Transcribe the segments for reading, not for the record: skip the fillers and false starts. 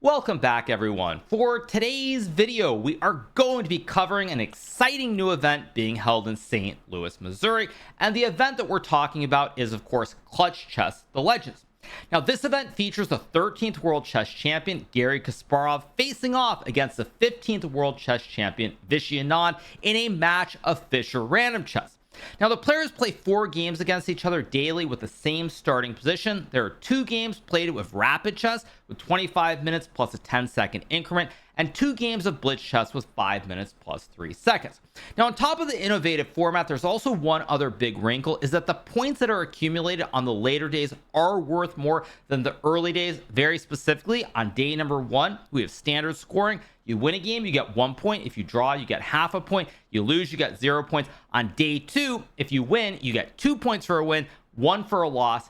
Welcome back, everyone. For today's video, we are going to be covering an exciting new event being held in St. Louis, Missouri, and the event that we're talking about is, of course, Clutch Chess The Legends. Now, this event features the 13th World Chess Champion, Garry Kasparov, facing off against the 15th World Chess Champion, Vishy Anand, in a match of Fischer random chess. Now, the players play 4 games against each other daily with the same starting position. There are 2 games played with rapid chess with 25 minutes plus a 10-second increment, and 2 games of blitz chess with 5 minutes plus 3 seconds. Now, on top of the innovative format, there's also one other big wrinkle, is that the points that are accumulated on the later days are worth more than the early days. Very specifically, on day number 1, we have standard scoring. You win a game, you get 1 point. If you draw, you get half a point. You lose, you get 0 points. On day 2, if you win, you get 2 points for a win, 1 for a loss,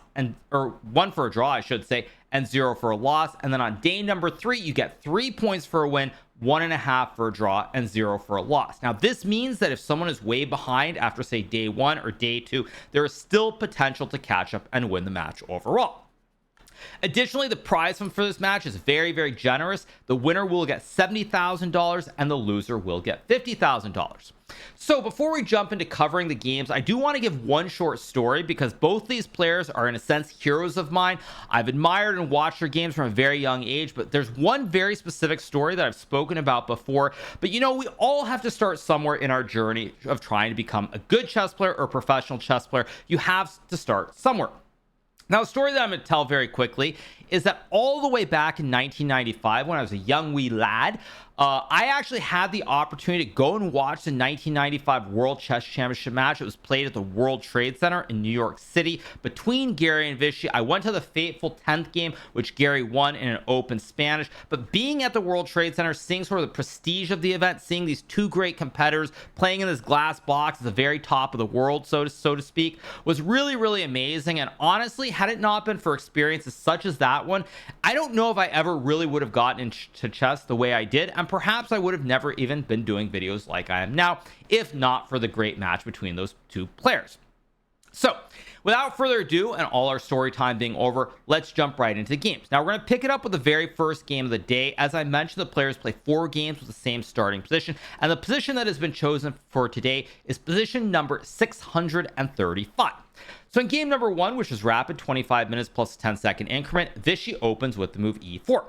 or 1 for a draw, I should say, and 0 for a loss. And then on day number 3, you get 3 points for a win, 1.5 for a draw, and 0 for a loss. Now, this means that if someone is way behind after, say, day 1 or day 2, there is still potential to catch up and win the match overall. Additionally, the prize fund for this match is very, very generous. The winner will get $70,000 and the loser will get $50,000. So before we jump into covering the games, I do want to give one short story because both these players are, in a sense, heroes of mine. I've admired and watched their games from a very young age, but there's one very specific story that I've spoken about before. But you know, we all have to start somewhere in our journey of trying to become a good chess player or a professional chess player. You have to start somewhere. Now, a story that I'm going to tell very quickly is that all the way back in 1995, when I was a young wee lad, I actually had the opportunity to go and watch the 1995 World Chess Championship match. It was played at the World Trade Center in New York City between Garry and Vishy. I went to the fateful 10th game, which Garry won in an open Spanish. But being at the World Trade Center, seeing sort of the prestige of the event, seeing these 2 great competitors playing in this glass box at the very top of the world, so to speak, was really, really amazing. And honestly, had it not been for experiences such as that one, I don't know if I ever really would have gotten into chess the way I did. And perhaps I would have never even been doing videos like I am now, if not for the great match between those 2 players. So, without further ado, and all our story time being over, let's jump right into the games. Now, we're going to pick it up with the very first game of the day. As I mentioned, the players play 4 games with the same starting position, and the position that has been chosen for today is position number 635. So in game number 1, which is rapid, 25 minutes plus a 10-second increment, Vishy opens with the move e4.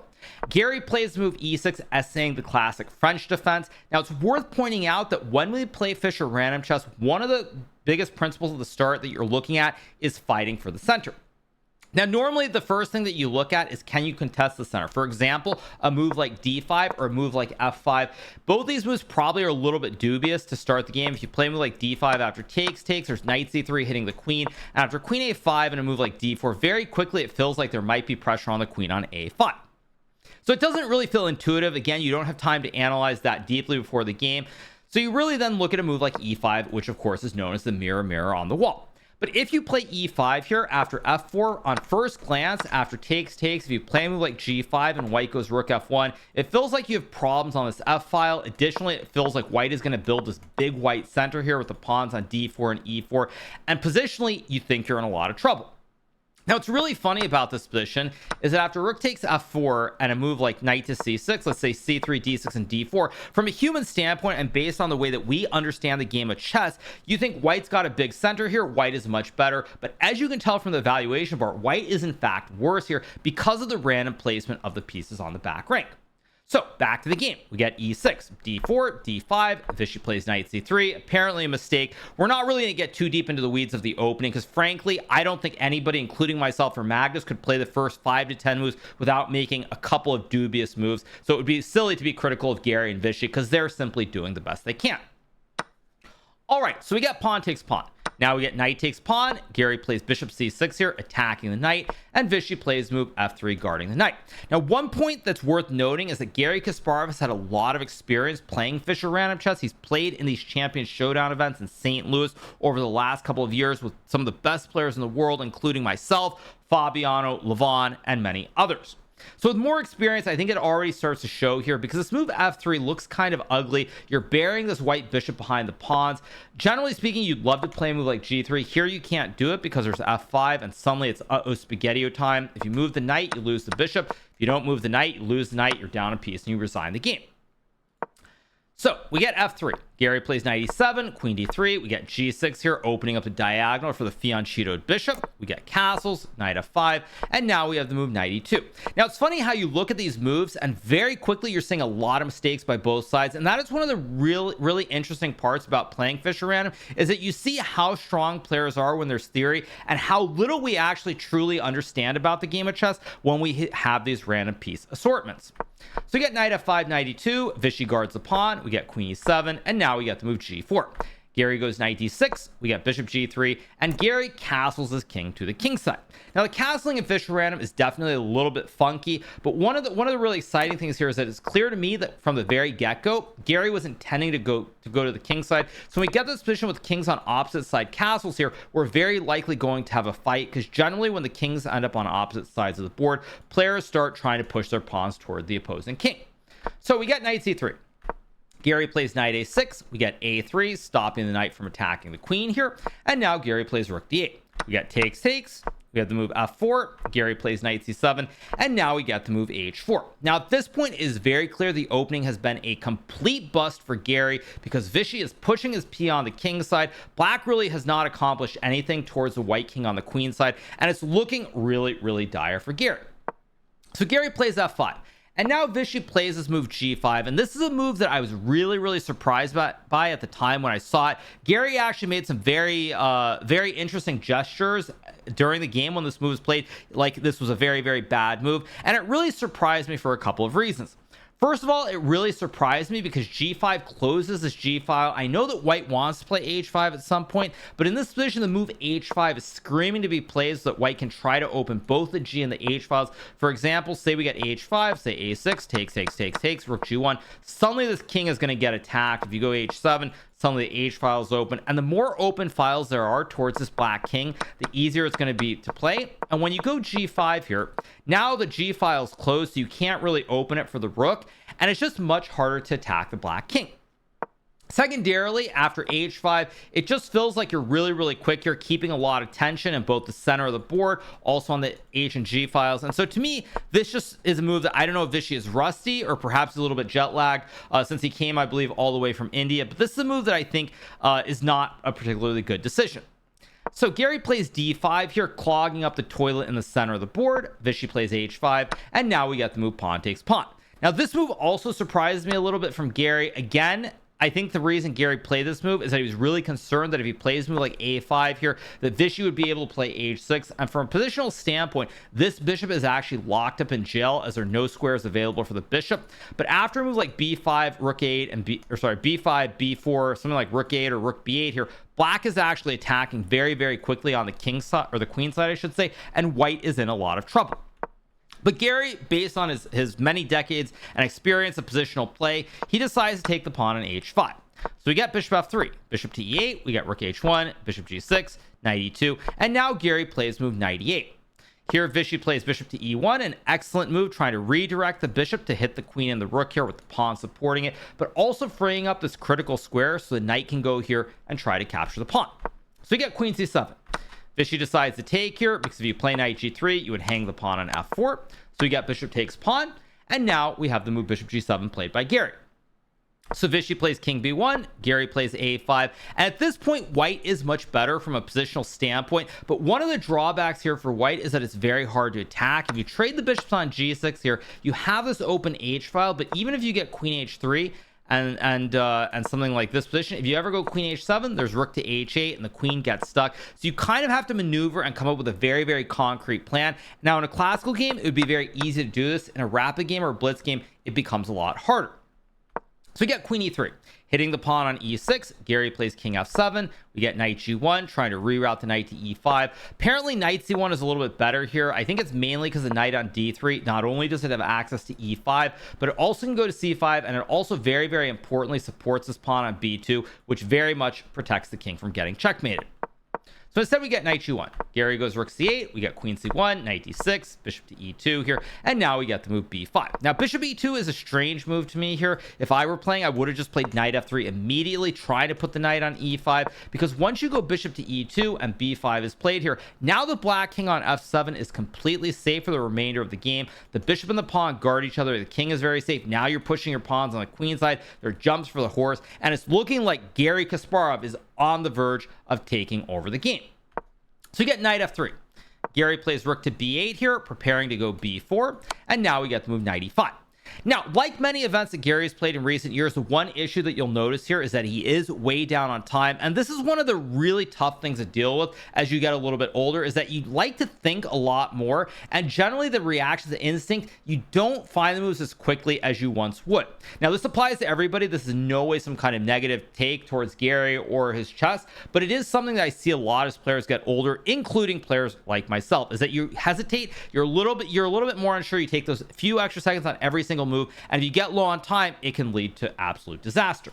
Garry plays the move e6, essaying the classic French defense. Now, it's worth pointing out that when we play Fischer random chess, one of the biggest principles of the start that you're looking at is fighting for the center. Now, normally the first thing that you look at is, can you contest the center? For example, a move like d5 or a move like f5. Both these moves probably are a little bit dubious to start the game. If you play a move like d5 after takes, there's knight c3 hitting the queen. And after queen a5 and a move like d4, very quickly it feels like there might be pressure on the queen on a5. So it doesn't really feel intuitive. Again, you don't have time to analyze that deeply before the game. So you really then look at a move like e5, which of course is known as the mirror on the wall. But if you play e5 here after f4, on first glance, after takes, if you play a move like g5 and white goes rook f1, it feels like you have problems on this f file. Additionally, it feels like white is going to build this big white center here with the pawns on d4 and e4. And positionally, you think you're in a lot of trouble. Now, what's really funny about this position is that after rook takes f4 and a move like knight to c6, let's say c3, d6, and d4, from a human standpoint and based on the way that we understand the game of chess, you think white's got a big center here, white is much better. But as you can tell from the evaluation bar, white is in fact worse here because of the random placement of the pieces on the back rank. So back to the game. We get e6, d4, d5. Vishy plays knight c3. Apparently a mistake. We're not really going to get too deep into the weeds of the opening because frankly, I don't think anybody, including myself or Magnus, could play the first 5 to 10 moves without making a couple of dubious moves. So it would be silly to be critical of Garry and Vishy because they're simply doing the best they can. All right, so we got pawn takes pawn. Now we get knight takes pawn. Garry plays bishop c6 here, attacking the knight, and Vishy plays move f3, guarding the knight. Now, one point that's worth noting is that Garry Kasparov has had a lot of experience playing Fischer random chess. He's played in these Champion Showdown events in St. Louis over the last couple of years with some of the best players in the world, including myself, Fabiano, Levon, and many others. So with more experience, I think it already starts to show here, because this move f3 looks kind of ugly. You're burying this white bishop behind the pawns. Generally speaking, you'd love to play a move like g3. Here you can't do it because there's f5, and suddenly it's spaghetti-o time. If you move the knight, you lose the bishop. If you don't move the knight, you lose the knight, you're down a piece, and you resign the game. So we get f3. Garry plays knight e7, queen d3. We get g6 here, opening up the diagonal for the fianchettoed bishop. We get castles, knight f5, and now we have the move knight e2. Now it's funny how you look at these moves, and very quickly you're seeing a lot of mistakes by both sides, and that is one of the really interesting parts about playing Fischer Random, is that you see how strong players are when there's theory, and how little we actually truly understand about the game of chess when we have these random piece assortments. So we get knight f5, knight e2. Vishy guards the pawn. We get queen e7, and now we get the move g4. Garry goes knight d6. We get bishop g3, and Garry castles his king to the king side. Now the castling in Fischer Random is definitely a little bit funky, but one of the really exciting things here is that it's clear to me that from the very get-go, Garry was intending to go to the king side. So when we get this position with kings on opposite side castles here, we're very likely going to have a fight, because generally when the kings end up on opposite sides of the board, players start trying to push their pawns toward the opposing king. So we get knight c3. Garry plays knight a6. We get a3, stopping the knight from attacking the queen here. And now Garry plays rook d8. We get takes. We have the move f4. Garry plays knight c7. And now we get the move h4. Now at this point, it is very clear the opening has been a complete bust for Garry, because Vishy is pushing his pion on the king side. Black really has not accomplished anything towards the white king on the queen side, and it's looking really dire for Garry. So Garry plays f5. And now Vishy plays this move g5, and this is a move that I was really surprised by at the time when I saw it. Garry actually made some very interesting gestures during the game when this move was played, like this was a very bad move, and it really surprised me for a couple of reasons. First of all, it really surprised me because g5 closes this g file. I know that white wants to play h5 at some point, but in this position, the move h5 is screaming to be played so that white can try to open both the g and the h files. For example, say we get h5, say a6, takes, rook g1. Suddenly this king is going to get attacked. If you go h7, suddenly the h file is open, and the more open files there are towards this black king, the easier it's going to be to play. And when you go g5 here, now the g file is closed, so you can't really open it for the rook, and it's just much harder to attack the black king. Secondarily, after h5, it just feels like you're really quick here, keeping a lot of tension in both the center of the board, also on the h and g files. And so to me, this just is a move that I don't know if Vishy is rusty or perhaps a little bit jet lagged, since he came, I believe, all the way from India. But this is a move that I think is not a particularly good decision. So Garry plays d5 here, clogging up the toilet in the center of the board. Vishy plays h5, and now we get the move pawn takes pawn. Now this move also surprised me a little bit from Garry. Again, I think the reason Garry played this move is that he was really concerned that if he plays a move like a5 here, that Vishy would be able to play h6. And from a positional standpoint, this bishop is actually locked up in jail, as there are no squares available for the bishop. But after a move like b5, rook 8, and b5, b4, something like rook 8 or rook b8 here, black is actually attacking very quickly on the king side, or the queen side, I should say, and white is in a lot of trouble. But Garry, based on his many decades and experience of positional play, he decides to take the pawn on h5. So we get bishop f3, bishop to e8, we get rook h1, bishop g6, knight e2, and now Garry plays move knight e8. Here Vishy plays bishop to e1, an excellent move, trying to redirect the bishop to hit the queen and the rook here with the pawn supporting it, but also freeing up this critical square so the knight can go here and try to capture the pawn. So we get queen c7. Vishy decides to take here, because if you play knight g3, you would hang the pawn on f4. So we got bishop takes pawn, and now we have the move bishop g7 played by Garry. So Vishy plays king b1, Garry plays a5, and at this point white is much better from a positional standpoint, but one of the drawbacks here for white is that it's very hard to attack. If you trade the bishops on g6 here, you have this open h file, but even if you get queen h3 and something like this position, if you ever go queen h7, there's rook to h8 and the queen gets stuck. So you kind of have to maneuver and come up with a very concrete plan. Now in a classical game, it would be very easy to do this. In a rapid game or a blitz game, it becomes a lot harder. So we get queen e3, hitting the pawn on e6. Garry plays king f7. We get knight g1, trying to reroute the knight to e5. Apparently knight c1 is a little bit better here. I think it's mainly because the knight on d3, not only does it have access to e5, but it also can go to c5, and it also very importantly supports this pawn on b2, which very much protects the king from getting checkmated. So instead we get knight g1. Garry goes rook c8. We get queen c1, knight d6, bishop to e2 here. And now we get the move b5. Now bishop e2 is a strange move to me here. If I were playing, I would have just played knight f3 immediately, trying to put the knight on e5. Because once you go bishop to e2 and b5 is played here, now the black king on f7 is completely safe for the remainder of the game. The bishop and the pawn guard each other. The king is very safe. Now you're pushing your pawns on the queen side. There are jumps for the horse. And it's looking like Garry Kasparov is on the verge of taking over the game. So you get knight f3. Garry plays rook to b8 here, preparing to go b4. And now we get the move knight e5. Now, like many events that Garry has played in recent years, the one issue that you'll notice here is that he is way down on time. And this is one of the really tough things to deal with as you get a little bit older, is that you like to think a lot more. And generally the reaction to instinct, you don't find the moves as quickly as you once would. Now, this applies to everybody. This is in no way some kind of negative take towards Garry or his chess, but it is something that I see a lot as players get older, including players like myself, is that you hesitate. You're a little bit more unsure. You take those few extra seconds on every single move, and if you get low on time, it can lead to absolute disaster.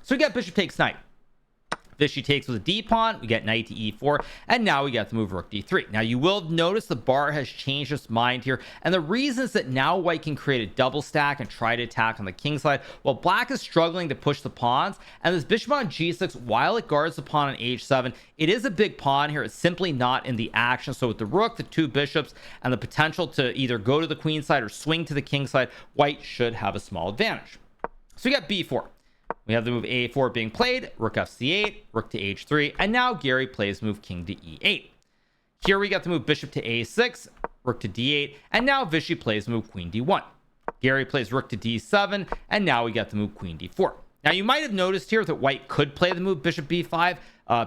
So we get bishop takes knight. Vishy takes with a d pawn. We get knight to e4, and now we get the move rook d3. Now you will notice the bar has changed its mind here, and the reason is that now white can create a double stack and try to attack on the king side, while black is struggling to push the pawns. And this bishop on g6, while it guards the pawn on h7, it is a big pawn here. It's simply not in the action. So with the rook, the two bishops, and the potential to either go to the queen side or swing to the king side, white should have a small advantage. So we got b4. We have the move a4 being played, rook fc8, rook to h3, and now Garry plays move king to e8. Here we got the move bishop to a6, rook to d8, and now Vishy plays move queen d1. Garry plays rook to d7, and now we got the move queen d4. Now you might have noticed here that white could play the move bishop b5,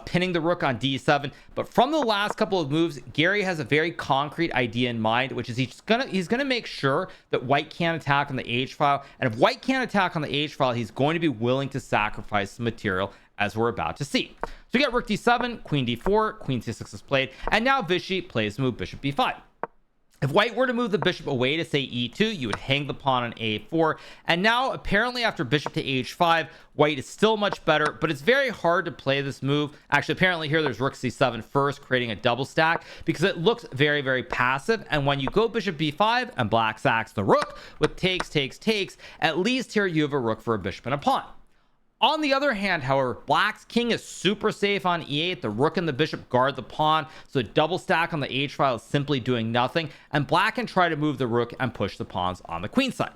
pinning the rook on d7, but from the last couple of moves, Garry has a very concrete idea in mind, which is he's gonna make sure that white can't attack on the h file, and if white can't attack on the h file, he's going to be willing to sacrifice some material, as we're about to see. So we get rook d7, queen d4, queen c6 is played, and now Vishy plays the move bishop b5. If white were to move the bishop away to say e2, you would hang the pawn on a4. And now apparently after bishop to h5, white is still much better, but it's very hard to play this move. Actually, apparently here there's rook c7 first, creating a double stack, because it looks very, very passive. And when you go bishop b5 and black sacks the rook with takes, at least here you have a rook for a bishop and a pawn. On the other hand, however, black's king is super safe on e8. The rook and the bishop guard the pawn, so a double stack on the h file is simply doing nothing, and black can try to move the rook and push the pawns on the queen side.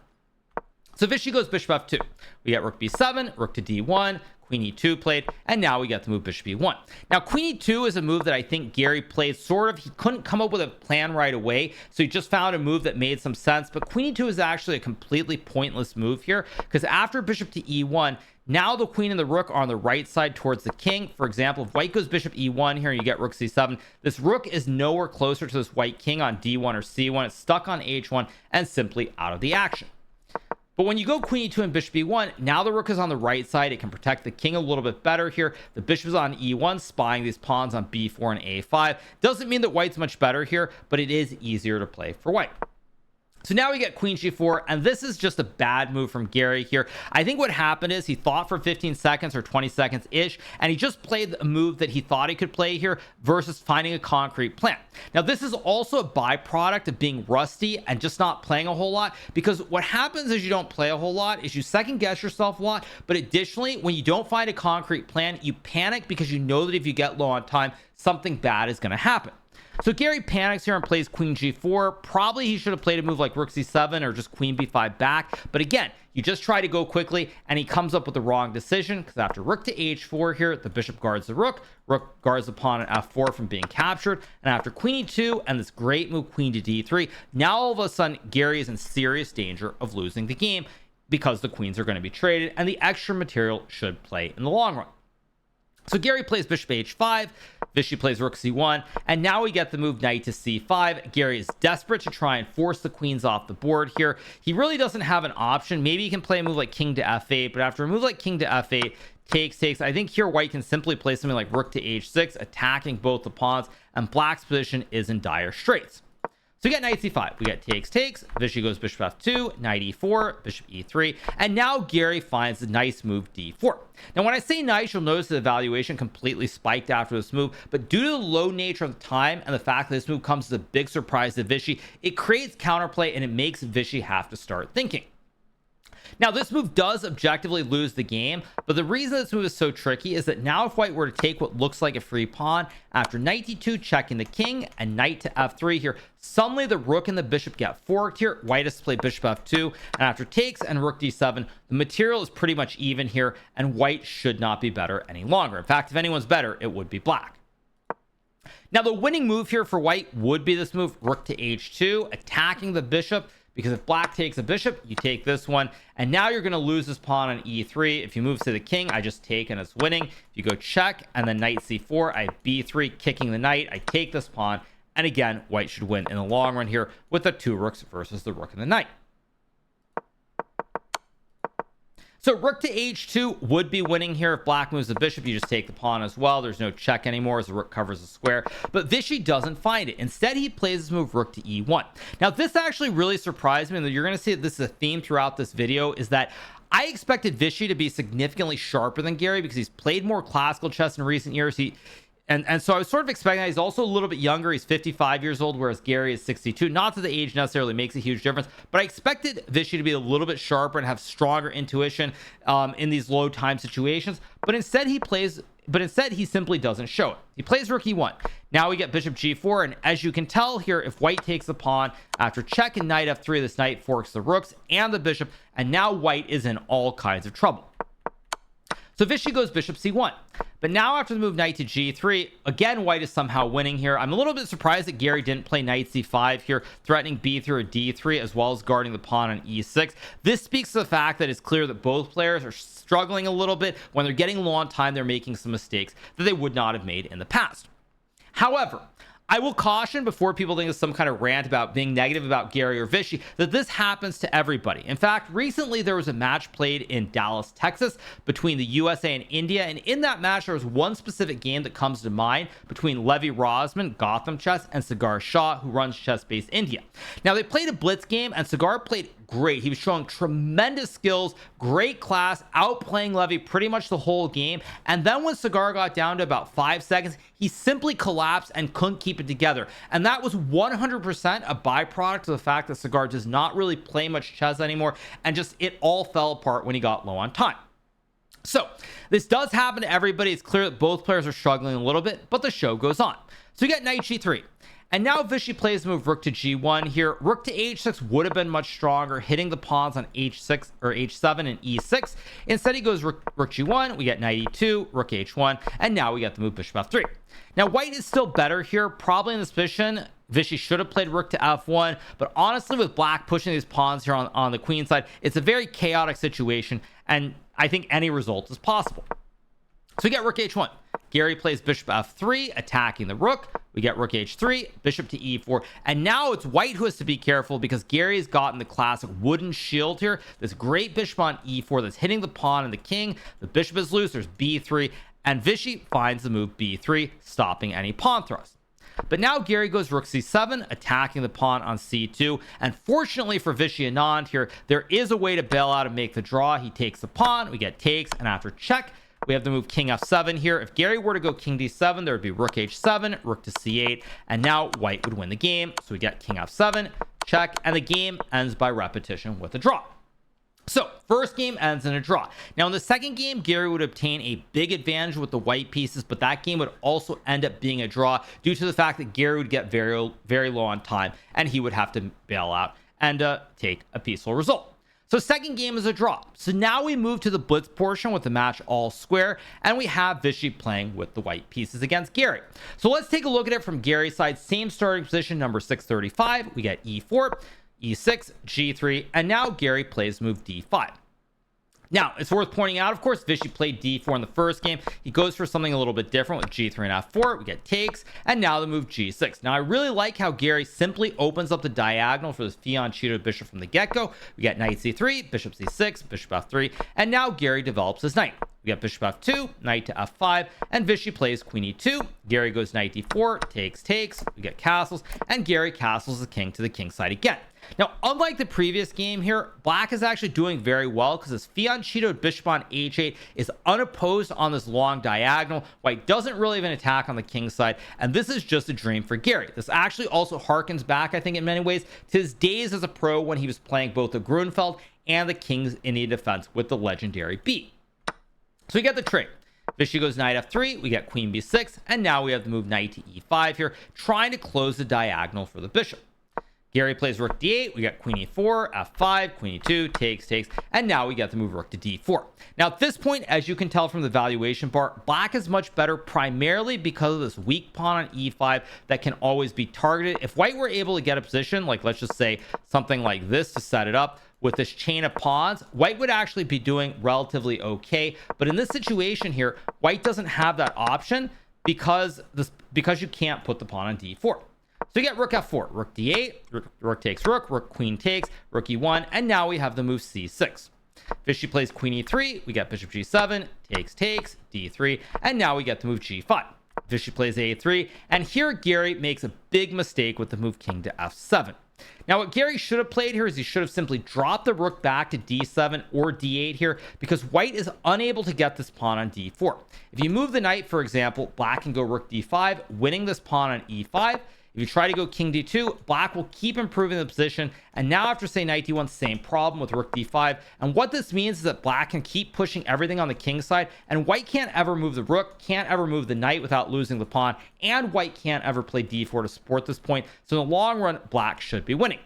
So Vishy goes bishop f2. We get rook b7, rook to d1, queen e2 played, and now we get the move bishop e1. Now queen e2 is a move that I think Garry played sort of, he couldn't come up with a plan right away, so he just found a move that made some sense. But queen e2 is actually a completely pointless move here, because after bishop to e1, now the queen and the rook are on the right side towards the king. For example, if white goes bishop e1 here and you get rook c7, this rook is nowhere closer to this white king on d1 or c1. It's stuck on h1 and simply out of the action. But when you go queen e2 and bishop e1, now the rook is on the right side. It can protect the king a little bit better here. The bishop is on e1, spying these pawns on b4 and a5. Doesn't mean that white's much better here, but it is easier to play for white. So now we get queen g4, and this is just a bad move from Garry here. I think what happened is he thought for 15 seconds or 20 seconds ish, and he just played a move that he thought he could play here versus finding a concrete plan. Now this is also a byproduct of being rusty and just not playing a whole lot, because what happens is you don't play a whole lot is you second guess yourself a lot, but additionally when you don't find a concrete plan, you panic because you know that if you get low on time, something bad is going to happen. So Garry panics here and plays queen g4. Probably he should have played a move like rook c7 or just queen b5 back. But again, you just try to go quickly, and he comes up with the wrong decision, because after rook to h4 here, the bishop guards the rook guards the pawn at f4 from being captured. And after queen e2 and this great move queen to d3, now all of a sudden Garry is in serious danger of losing the game, because the queens are going to be traded and the extra material should play in the long run. So Garry plays bishop h5, Vishy plays rook c1, and now we get the move knight to c5. Garry is desperate to try and force the queens off the board here. He really doesn't have an option. Maybe he can play a move like king to f8, but after a move like king to f8, takes, I think here white can simply play something like rook to h6, attacking both the pawns, and black's position is in dire straits. So we get knight c5, we get takes, Vishy goes bishop f2, knight e4, bishop e3, and now Garry finds the nice move d4. Now when I say nice, you'll notice the valuation completely spiked after this move, but due to the low nature of the time and the fact that this move comes as a big surprise to Vishy, it creates counterplay and it makes Vishy have to start thinking. Now this move does objectively lose the game, but the reason this move is so tricky is that now if white were to take what looks like a free pawn after knight d2 checking the king and knight to f3 here, suddenly the rook and the bishop get forked here. White has to play bishop f2, and after takes and rook d7, the material is pretty much even here, and white should not be better any longer. In fact, if anyone's better, it would be black. Now the winning move here for white would be this move, rook to h2, attacking the bishop, because if black takes a bishop, you take this one, and now you're going to lose this pawn on e3. If you move to the king, I just take and it's winning. If you go check and then knight c4, I have b3 kicking the knight, I take this pawn, and again white should win in the long run here with the two rooks versus the rook and the knight. So rook to h2 would be winning here. If black moves the bishop, you just take the pawn as well. There's no check anymore as the rook covers the square. But Vishy doesn't find it. Instead, he plays this move rook to e1. Now, this actually really surprised me, and you're going to see that this is a theme throughout this video, is that I expected Vishy to be significantly sharper than Garry because he's played more classical chess in recent years. And so I was sort of expecting that. He's also a little bit younger. He's 55 years old, whereas Garry is 62. Not that the age necessarily makes a huge difference, but I expected Vishy to be a little bit sharper and have stronger intuition in these low time situations. But instead he simply doesn't show it. He plays rook e1. Now we get bishop g4, and as you can tell here, if white takes the pawn after check and knight f3, this knight forks the rooks and the bishop, and now white is in all kinds of trouble. So Vishy goes bishop c1. But now after the move knight to g3, again white is somehow winning here. I'm a little bit surprised that Garry didn't play knight c5 here, threatening b3 or d3 as well as guarding the pawn on e6. This speaks to the fact that it's clear that both players are struggling a little bit. When they're getting low on time, they're making some mistakes that they would not have made in the past. However, I will caution before people think it's some kind of rant about being negative about Garry or Vishy that this happens to everybody. In fact, recently there was a match played in Dallas, Texas between the USA and India, and in that match there was one specific game that comes to mind between Levi Rosman, Gotham Chess, and Sagar Shah, who runs Chess Base India. Now they played a blitz game and Sagar played great. He was showing tremendous skills, great class, outplaying Levy pretty much the whole game. And then when Sagar got down to about 5 seconds, he simply collapsed and couldn't keep it together. And that was 100% a byproduct of the fact that Sagar does not really play much chess anymore, and just it all fell apart when he got low on time. So this does happen to everybody. It's clear that both players are struggling a little bit, but the show goes on. So you get knight g3. And now Vishy plays the move rook to g1 here. Rook to h6 would have been much stronger, hitting the pawns on h6 or h7 and e6. Instead, he goes rook g1. We get knight e2, rook h1, and now we get the move bishop f3. Now, white is still better here. Probably in this position, Vishy should have played rook to f1, but honestly, with black pushing these pawns here on the queen side, it's a very chaotic situation, and I think any result is possible. So we get rook h1. Garry plays bishop f3, attacking the rook. We get rook h3, bishop to e4, and now it's white who has to be careful because Gary's gotten the classic wooden shield here. This great bishop on e4 that's hitting the pawn and the king. The bishop is loose. There's b3, and Vishy finds the move b3, stopping any pawn thrust. But now Garry goes rook c7, attacking the pawn on c2. And fortunately for Vishy Anand here, there is a way to bail out and make the draw. He takes the pawn, we get takes, and after check, we have the move king f7 here. If Garry were to go king d7, there would be rook h7, rook to c8, and now white would win the game. So we get king f7, check, and the game ends by repetition with a draw. So first game ends in a draw. Now in the second game, Garry would obtain a big advantage with the white pieces, but that game would also end up being a draw due to the fact that Garry would get very, very low on time, and he would have to bail out and take a peaceful result. So second game is a draw. So now we move to the blitz portion with the match all square, and we have Vishy playing with the white pieces against Garry. So let's take a look at it from Gary's side. Same starting position, number 635. We get e4, e6, g3, and now Garry plays move d5. Now, it's worth pointing out, of course, Vishy played d4 in the first game. He goes for something a little bit different with g3 and f4. We get takes, and now the move g6. Now, I really like how Garry simply opens up the diagonal for this fianchetto bishop from the get-go. We get knight c3, bishop c6, bishop f3, and now Garry develops his knight. We got bishop f2, knight to f5, and Vishy plays queen e2. Garry goes knight d4, takes. We get castles, and Garry castles the king to the king side again. Now, unlike the previous game here, black is actually doing very well because his fianchettoed bishop on h8 is unopposed on this long diagonal. White doesn't really even attack on the king side, and this is just a dream for Garry. This actually also harkens back, I think, in many ways, to his days as a pro when he was playing both the Grunfeld and the King's Indian defense with the legendary B. So we get the trade. Vishy goes knight f3, we get queen b6, and now we have the move knight to e5 here, trying to close the diagonal for the bishop. Garry plays rook d8, we got queen e4, f5, queen e2, takes, and now we get the move rook to d4. Now at this point, as you can tell from the valuation bar, black is much better primarily because of this weak pawn on e5 that can always be targeted. If white were able to get a position, like let's just say something like this to set it up, with this chain of pawns, white would actually be doing relatively okay. But in this situation here, white doesn't have that option because you can't put the pawn on d4. So you get rook f4, rook d8, rook takes rook queen takes, rook e1, and now we have the move c6. Vishy plays queen e3, we get bishop g7, takes, d3, and now we get the move g5. Vishy plays a3, and here Garry makes a big mistake with the move king to f7. Now what Garry should have played here is he should have simply dropped the rook back to d7 or d8 here because white is unable to get this pawn on d4. If you move the knight, for example, black can go rook d5, winning this pawn on e5. If you try to go king d2, black will keep improving the position. And now after, say, knight d1, same problem with rook d5. And what this means is that black can keep pushing everything on the king side, and white can't ever move the rook, can't ever move the knight without losing the pawn, and white can't ever play d4 to support this point. So in the long run, black should be winning.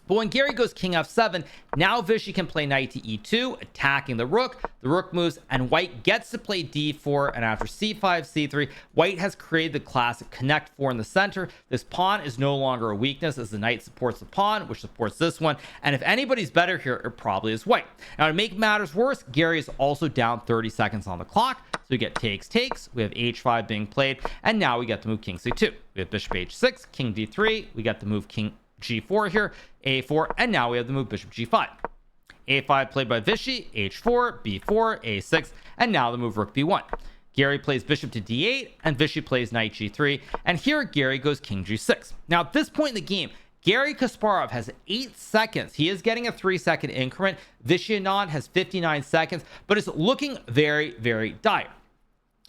But when Garry goes king f7, now Vishy can play knight to e2, attacking the rook moves, and white gets to play d4, and after c5, c3, white has created the classic connect 4 in the center. This pawn is no longer a weakness as the knight supports the pawn, which supports this one, and if anybody's better here, it probably is white. Now to make matters worse, Garry is also down 30 seconds on the clock, so we get takes, we have h5 being played, and now we get the move king c2. We have bishop h6, king d3, we get the move king g4 here, a4, and now we have the move bishop g5. a5 played by Vishy, h4, b4, a6, and now the move rook b1. Garry plays bishop to d8, and Vishy plays knight g3, and here Garry goes king g6. Now at this point in the game, Garry Kasparov has 8 seconds. He is getting a 3-second increment. Viswanathan has 59 seconds, but it's looking very, very dire.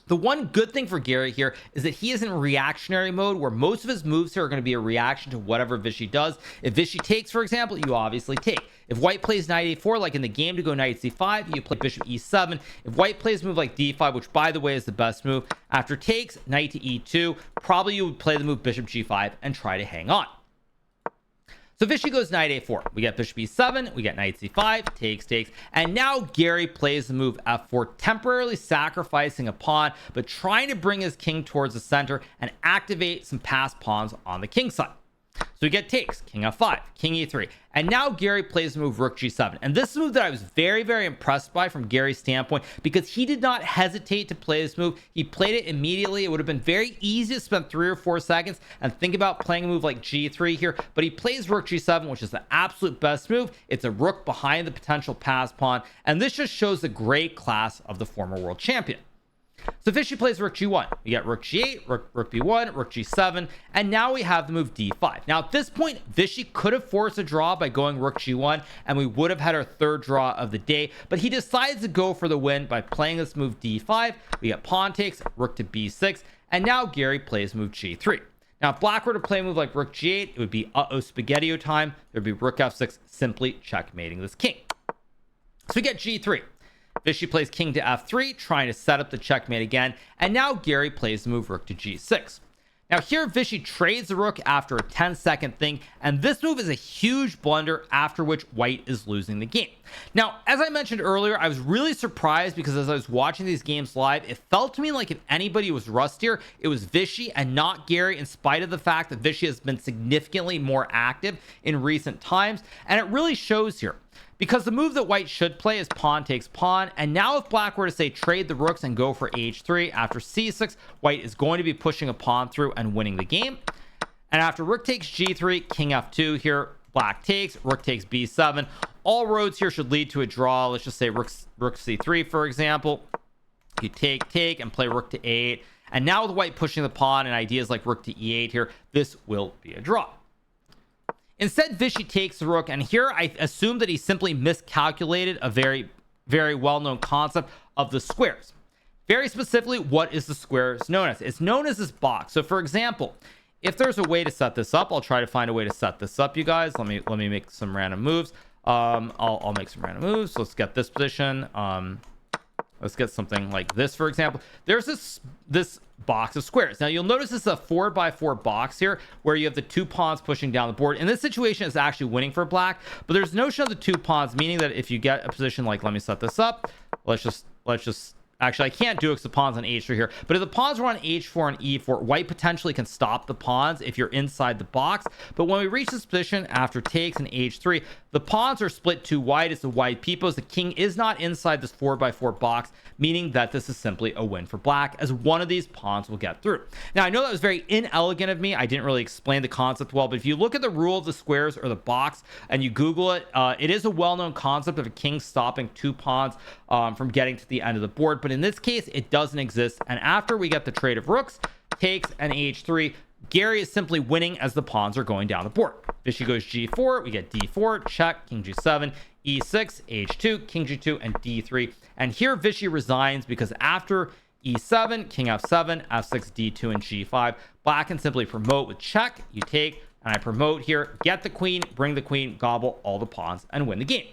The one good thing for Garry here is that he is in reactionary mode where most of his moves here are going to be a reaction to whatever Vishy does. If Vishy takes, for example, you obviously take. If white plays knight a4, like in the game to go knight c5, you play bishop e7. If white plays a move like d5, which by the way is the best move, after takes, knight to e2, probably you would play the move bishop g5 and try to hang on. So Vishy goes knight a4. We get bishop e7, we get knight c5, takes, and now Garry plays the move f4, temporarily sacrificing a pawn, but trying to bring his king towards the center and activate some passed pawns on the king side. So we get takes, king f5, king e3, and now Garry plays the move rook g7. And this is a move that I was very, very impressed by from Garry's standpoint because he did not hesitate to play this move. He played it immediately. It would have been very easy to spend 3 or 4 seconds and think about playing a move like g3 here, but he plays rook g7, which is the absolute best move. It's a rook behind the potential pass pawn, and this just shows the great class of the former world champion. So Vishy plays rook g1. We get rook g8, rook b1, rook g7, and now we have the move d5. Now at this point, Vishy could have forced a draw by going rook g1, and we would have had our 3rd draw of the day, but he decides to go for the win by playing this move d5. We get pawn takes, rook to b6, and now Garry plays move g3. Now if black were to play a move like rook g8, it would be spaghetti-o time. There'd be rook f6, simply checkmating this king. So we get g3. Vishy plays king to f3, trying to set up the checkmate again, and now Garry plays the move rook to g6. Now here Vishy trades the rook after a 10-second thing, and this move is a huge blunder after which white is losing the game. Now, as I mentioned earlier, I was really surprised because as I was watching these games live, it felt to me like if anybody was rustier, it was Vishy and not Garry, in spite of the fact that Vishy has been significantly more active in recent times, and it really shows here. Because the move that white should play is pawn takes pawn, and now if black were to say trade the rooks and go for h3 after c6, white is going to be pushing a pawn through and winning the game. And after rook takes g3, king f2 here, black takes, rook takes b7. all roads here should lead to a draw. Let's just say rook c3, for example. You take and play rook to a8, and now with white pushing the pawn and ideas like rook to e8 here, this will be a draw. Instead, Vishy takes the rook, and here I assume that he simply miscalculated a very well-known concept of the squares. Very specifically, what is the squares known as? It's known as this box. So for example, if there's a way to set this up, I'll try to find a way to set this up, you guys. Let me make some random moves. I'll make some random moves. Let's get this position. Let's get something like this, for example. There's this box of squares. Now you'll notice this is a 4x4 box here where you have the 2 pawns pushing down the board. In this situation, it's actually winning for black, but there's notion of the 2 pawns, meaning that if you get a position like, let me set this up. Let's just actually, I can't do it because the pawn's on h3 here, but if the pawns were on h4 and e4, white potentially can stop the pawns if you're inside the box. But when we reach this position after takes and h3, the pawns are split 2 wide. It's the wide peepos. The king is not inside this 4x4 box, meaning that this is simply a win for black, as one of these pawns will get through. Now, I know that was very inelegant of me. I didn't really explain the concept well, but if you look at the rule of the squares or the box and you Google it, it is a well-known concept of a king stopping 2 pawns from getting to the end of the board. But in this case, it doesn't exist. And after we get the trade of rooks, takes, and h3, Garry is simply winning as the pawns are going down the board. Vishy goes g4, we get d4, check, king g7, e6, h2, king g2, and d3. And here Vishy resigns because after e7, king f7, f6, d2, and g5, black can simply promote with check, you take, and I promote here, get the queen, bring the queen, gobble all the pawns, and win the game.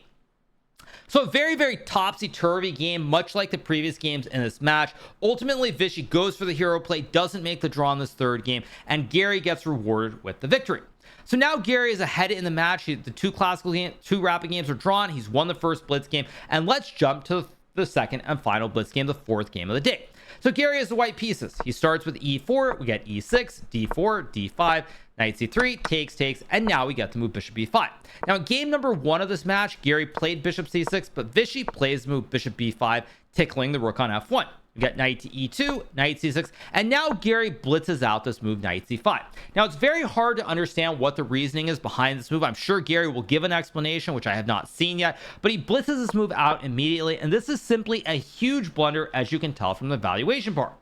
So a very topsy-turvy game, much like the previous games in this match. Ultimately, Vishy goes for the hero play, doesn't make the draw in this third game, and Garry gets rewarded with the victory. So now Garry is ahead in the match. The 2 rapid games are drawn. He's won the first blitz game, and let's jump to the second and final blitz game, the 4th game of the day. So Garry has the white pieces. He starts with e4, we get e6, d4, d5, knight c3, takes, and now we get to move bishop b5. Now in game number 1 of this match, Garry played bishop c6, but Vishy plays the move bishop b5, tickling the rook on f1. We get knight to e2, knight c6, and now Garry blitzes out this move knight c5. Now it's very hard to understand what the reasoning is behind this move. I'm sure Garry will give an explanation, which I have not seen yet, but he blitzes this move out immediately, and this is simply a huge blunder, as you can tell from the valuation bar.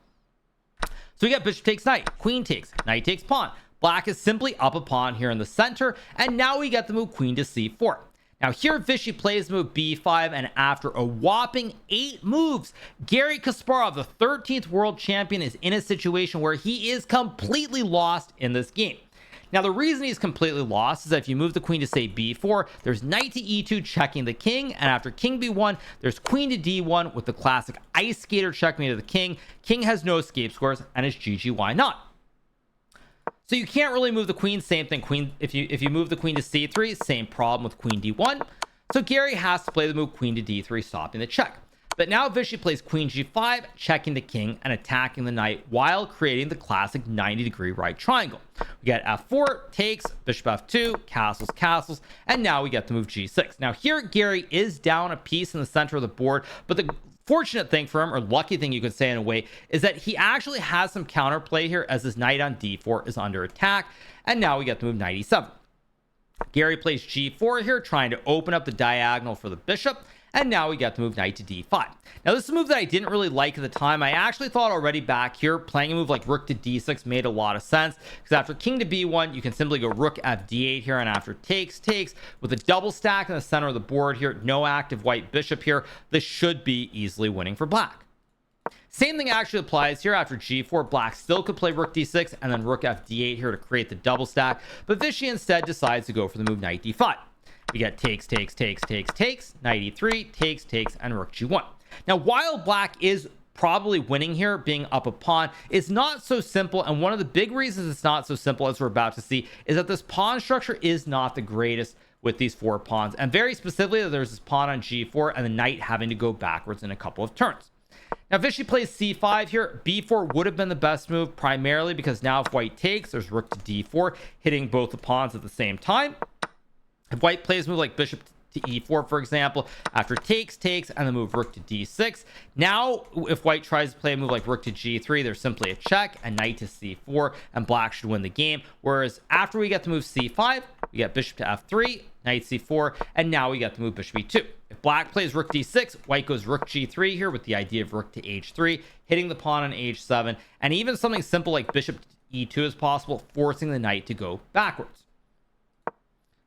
So we get bishop takes knight, queen takes, knight takes pawn. Black is simply up a pawn here in the center, and now we get the move queen to c4. Now here Vishy plays move b5, and after a whopping 8 moves, Garry Kasparov, the 13th world champion, is in a situation where he is completely lost in this game. Now the reason he's completely lost is that if you move the queen to say b4, there's knight to e2 checking the king, and after king b1, there's queen to d1 with the classic ice skater checkmate of the king. King has no escape squares, and it's GG, why not? So you can't really move the queen. Same thing, queen. If you move the queen to c3, same problem with queen d1. So Garry has to play the move queen to d3, stopping the check. But now Vishy plays queen g5, checking the king and attacking the knight while creating the classic 90-degree right triangle. We get f4, takes, bishop f2, castles, and now we get to move g6. Now here Garry is down a piece in the center of the board, but the fortunate thing for him, or lucky thing you could say in a way, is that he actually has some counterplay here as his knight on d4 is under attack, and now we get to move knight e7. Garry plays g4 here, trying to open up the diagonal for the bishop, and now we get to move knight to d5. Now this is a move that I didn't really like at the time. I actually thought already back here playing a move like rook to d6 made a lot of sense, because after king to b1 you can simply go rook f d8 here, and after takes with a double stack in the center of the board here, no active white bishop here, this should be easily winning for black. Same thing actually applies here. After g4, black still could play rook d6 and then rook f d8 here to create the double stack, but Vishy instead decides to go for the move knight d5. We get takes, knight e3, takes, and rook g1. Now, while black is probably winning here, being up a pawn, it's not so simple, and one of the big reasons it's not so simple, as we're about to see, is that this pawn structure is not the greatest with these 4 pawns, and very specifically, there's this pawn on g4 and the knight having to go backwards in a couple of turns. Now, Vishy plays c5 here. b4 would have been the best move, primarily because now if white takes, there's rook to d4, hitting both the pawns at the same time. If white plays a move like bishop to e4, for example. After takes, and the move rook to d6. Now, if white tries to play a move like rook to g3, there's simply a check, and knight to c4, and black should win the game. Whereas after we get the move c5, we get bishop to f3, knight c4, and now we get the move bishop e2. If black plays rook d6, white goes rook g3 here with the idea of rook to h3, hitting the pawn on h7, and even something simple like bishop e2 is possible, forcing the knight to go backwards.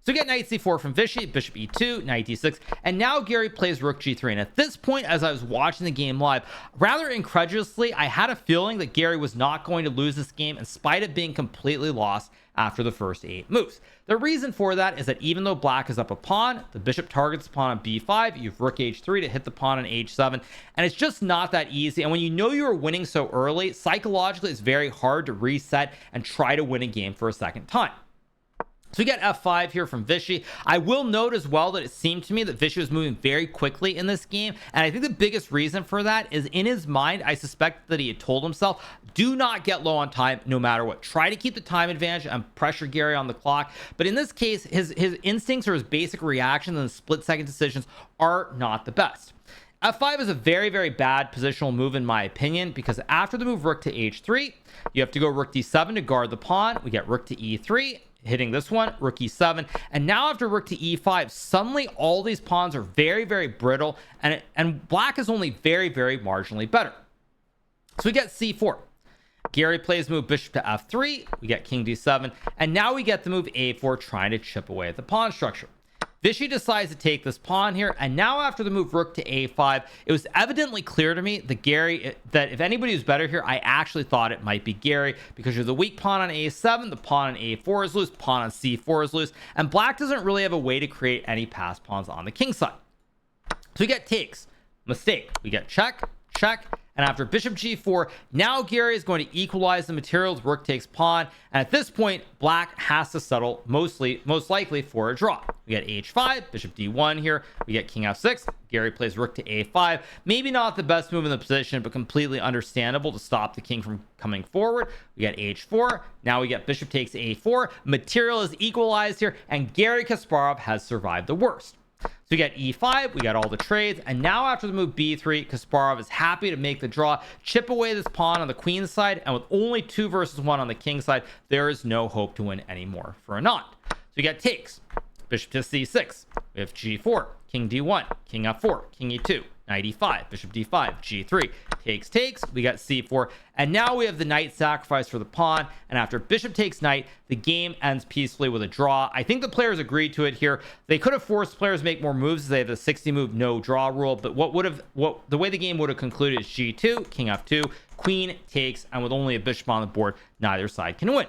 So we get knight c4 from Vishy, bishop e2, knight d6, and now Garry plays rook g3. And at this point, as I was watching the game live, rather incredulously, I had a feeling that Garry was not going to lose this game in spite of being completely lost after the first 8 moves. The reason for that is that even though black is up a pawn, the bishop targets the pawn on b5, you have rook h3 to hit the pawn on h7, and it's just not that easy. And when you know you're winning so early, psychologically, it's very hard to reset and try to win a game for a second time. So we get f5 here from Vishy. I will note as well that it seemed to me that Vishy was moving very quickly in this game, and I think the biggest reason for that is in his mind, I suspect that he had told himself, do not get low on time no matter what. Try to keep the time advantage and pressure Garry on the clock. But in this case, his instincts or his basic reactions and split-second decisions are not the best. f5 is a very, very bad positional move in my opinion, because after the move rook to h3, you have to go rook d7 to guard the pawn. We get rook to e3, hitting this one, rook e7, and now after rook to e5, suddenly all these pawns are very, very brittle, and black is only very, very marginally better. So we get c4. Garry plays move bishop to f3, we get king d7, and now we get the move a4, trying to chip away at the pawn structure. Vishy decides to take this pawn here, and now after the move rook to a5, it was evidently clear to me that that if anybody was better here, I actually thought it might be Garry, because you're the weak pawn on a7, the pawn on a4 is loose, pawn on c4 is loose, and black doesn't really have a way to create any pass pawns on the king side. So we get takes, mistake, we get check, check, and after bishop g4, now Garry is going to equalize the materials. Rook takes pawn, and at this point, black has to settle most likely for a draw. We get h5, bishop d1 here. We get king f6. Garry plays rook to a5. Maybe not the best move in the position, but completely understandable to stop the king from coming forward. We get h4. Now we get bishop takes a4. Material is equalized here, and Garry Kasparov has survived the worst. So we get e5, we got all the trades, and now after the move b3, Kasparov is happy to make the draw, chip away this pawn on the queen side, and with only 2 versus 1 on the king side, there is no hope to win anymore for Anand. So we get takes, bishop to c6, we have g4, king d1, king f4, king e2, knight e5, bishop d5, g3, takes, we got c4, and now we have the knight sacrifice for the pawn, and after bishop takes knight, the game ends peacefully with a draw. I think the players agreed to it here. They could have forced players to make more moves. They have the 60 move no draw rule, but the way the game would have concluded is g2, king f2, queen takes, and with only a bishop on the board, neither side can win.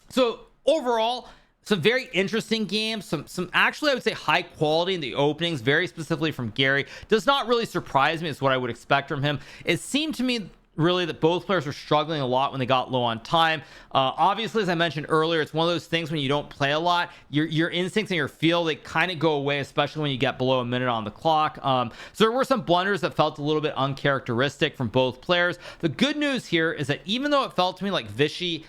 So overall, some very interesting games, some actually I would say high quality in the openings, very specifically from Garry. Does not really surprise me. It's what I would expect from him. It seemed to me really that both players were struggling a lot when they got low on time. Obviously, as I mentioned earlier, it's one of those things when you don't play a lot, your instincts and your feel, they kind of go away, especially when you get below a minute on the clock. So there were some blunders that felt a little bit uncharacteristic from both players. The good news here is that even though it felt to me like Vishy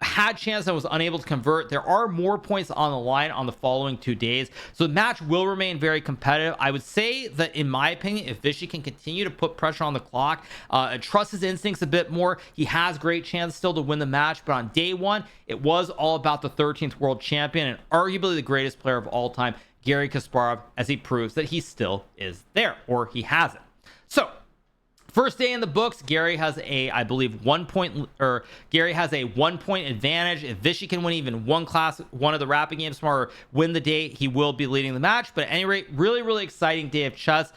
had chance and was unable to convert, there are more points on the line on the following 2 days, so the match will remain very competitive. I would say that in my opinion, if Vishy can continue to put pressure on the clock and trust his instincts a bit more, he has great chance still to win the match. But on day 1, it was all about the 13th world champion and arguably the greatest player of all time, Garry Kasparov, as he proves that he still is there, or he hasn't. So first day in the books, Garry has I believe 1 point, or Garry has a 1 point advantage. If Vishy can win even one of the rapid games tomorrow, or win the day, he will be leading the match. But at any rate, really, really exciting day of chess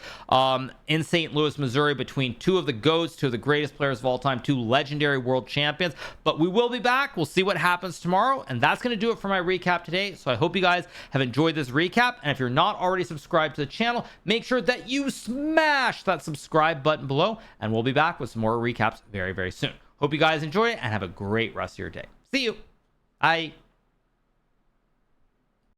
in St. Louis, Missouri, between 2 of the GOATs, 2 of the greatest players of all time, 2 legendary world champions. But we will be back. We'll see what happens tomorrow. And that's going to do it for my recap today. So I hope you guys have enjoyed this recap. And if you're not already subscribed to the channel, make sure that you smash that subscribe button below. And we'll be back with some more recaps very, very soon. Hope you guys enjoy it and have a great rest of your day. See you. Bye.